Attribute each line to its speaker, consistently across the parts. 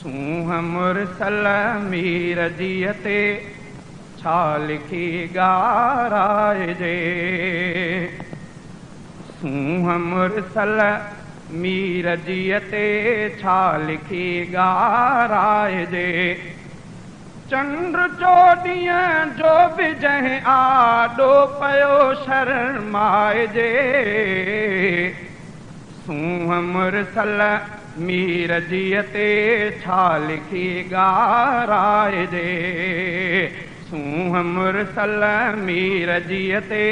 Speaker 1: सूंह मुरसल मीर जीअते छा लिखी ॻाराइजे। सूंह मुरसल मीर जीअते छा लिखी ॻाराइजे। चंड चोॾींहं जो बि जंहिं आॾो पियो शर्माइजे। सूंह मुरसल मीर जीअते छा लिखी ॻाराइजे। सूंह मुरसल मीर जीअते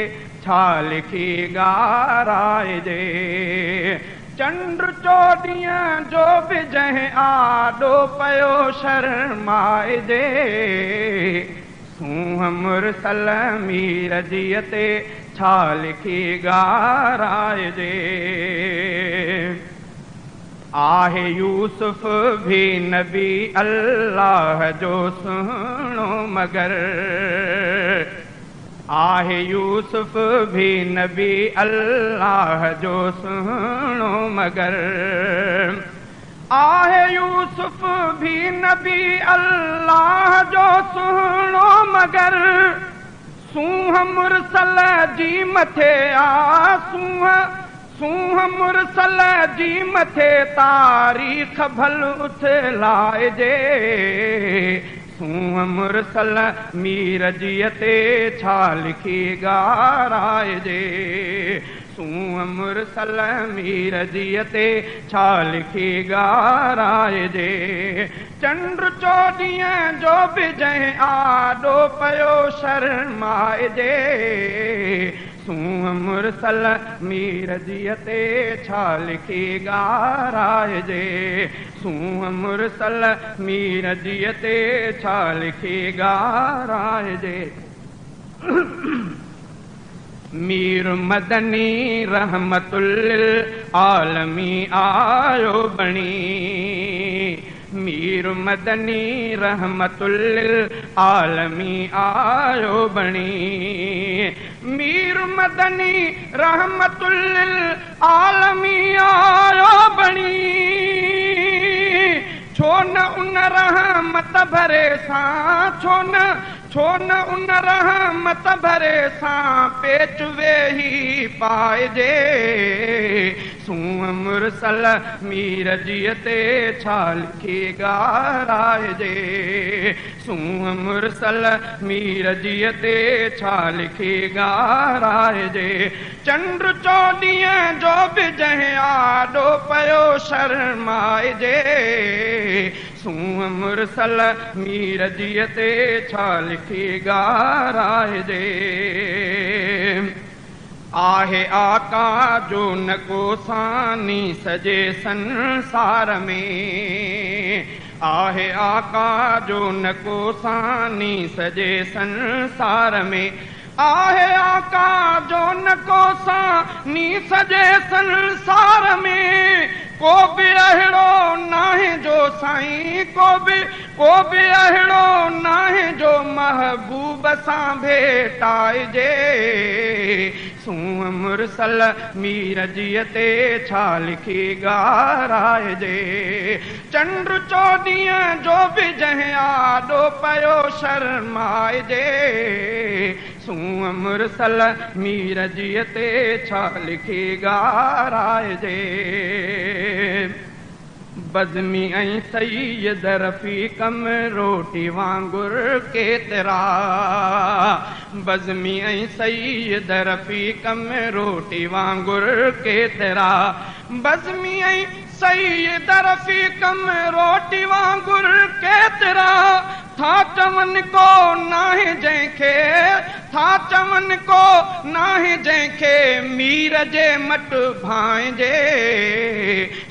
Speaker 1: छा लिखी ॻाराइजे। चंड चोॾींहं जो बि जंहिं आॾो पियो शर्माइजे। सूंह मुरसल मीर जीअते छा लिखी ॻाराइजे। आहे यूसुफ भी नबी अल्लाह जो सुहिणो मगर। आहे यूसुफ भी नबी अल्लाह जो सुहिणो मगर। आहे यूसुफ भी नबी अल्लाह जो सुहिणो मगर। सूंह मुरसल जी मथे आ सूंह मुरसल जी मथे तारीख़ भल उथलाइजे। सूंह मुरसल मीर जीअते छा लिखी ॻाराइजे। सूंह मुरसल मीर जीअते छा लिखी ॻाराइजे। चंड चोॾींहं जो बि जंहिं आॾो पियो शर्माइजे। सूंह मुरसल मीर जीअते छा लिखी ॻाराइजे। सूंह मुरसल मीर जीअते छा लिखी ॻाराइजे। मीर मदनी रहमतुल आलमी आयो बणी। मीर मदनी रहमतुल आलमी आयो बणी। मीर मदनी रहमतुल आलमी आयो बणी। छो न उन रहमत भरे सां छो न उन रहमत भरे सां पेच वेही पाइजे। सूंह मुरसल मीर जीअते छा लिखी ॻाराइजे। सूंह मुरसल मीर जीअते छा लिखी ॻाराइजे। चंड चोॾींहं जो बि जंहिं आॾो पियो शर्माइजे। सूंह मुरसल मीर जीअते छा लिखी ॻाराइजे। आहे आका जो न को सानी सॼे संसार में। आहे आका जो न को सानी सॼे संसार में। आहे आका जो न को सानी सॼे संसार में। को बि अहिड़ो नाहे जो साईं को बि अहिड़ो नाहे जो महबूब सां भेटाइजे। सूंह मुरसल मीर जीअते छा लिखी ॻाराइजे। चंड चोॾींहं जो बि जंहिं आॾो पियो शर्माइजे। सूंह मुरसल मीर जीअते छा लिखी ॻाराइजे। बज़मी ऐं सईद रफ़ीक़ में रोटी वांगुर केतिरा। बज़मी ऐं सईद रफ़ीक़ में रोटी वांगुर केतिरा। बज़मी ऐं सईद रफ़ीक़ में रोटी वांगुर केतिरा। था चवनि को नाहे जंहिंखे था चवनि को नाहे जंहिंखे मीर जे मट भांइजे।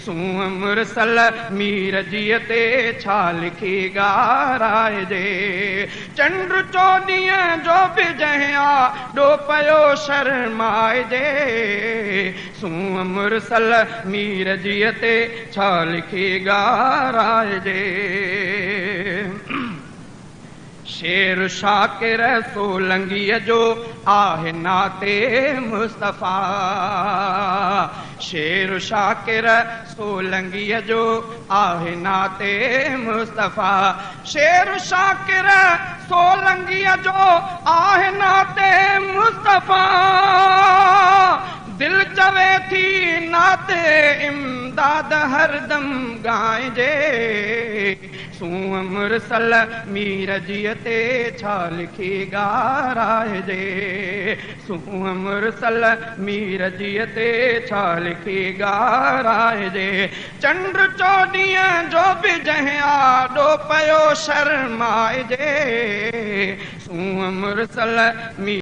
Speaker 1: सूंह मुरसल मीर जीअते छा लिखी ॻाराइजे। चंड चोॾींहं जो बि जंहिं आॾो पियो शर्माइजे। सूंह मुरसल मीर जीअते छा लिखी ॻाराइजे। शेर शाकिर सोलंगीअ जो आहे नाते मुस्तफ़ा। शेर शाकिर सोलंगीअ जो आहे नाते मुस्तफ़ा शेर शाकिर सोलंगीअ जो आहे नाते मुस्तफ़ा दिल चवे थी नाते इमदाद हरदम गाइजे सूअ मुरसल मीर जीअ ते छा लिखी ॻाराइजे सूअ मुरसल मीर जीअ ते छा लिखी ॻाराइजे चंड चोॾींहं जो बि जंहिं आॾो पियो शर्माइजे सूअ मुरसल मी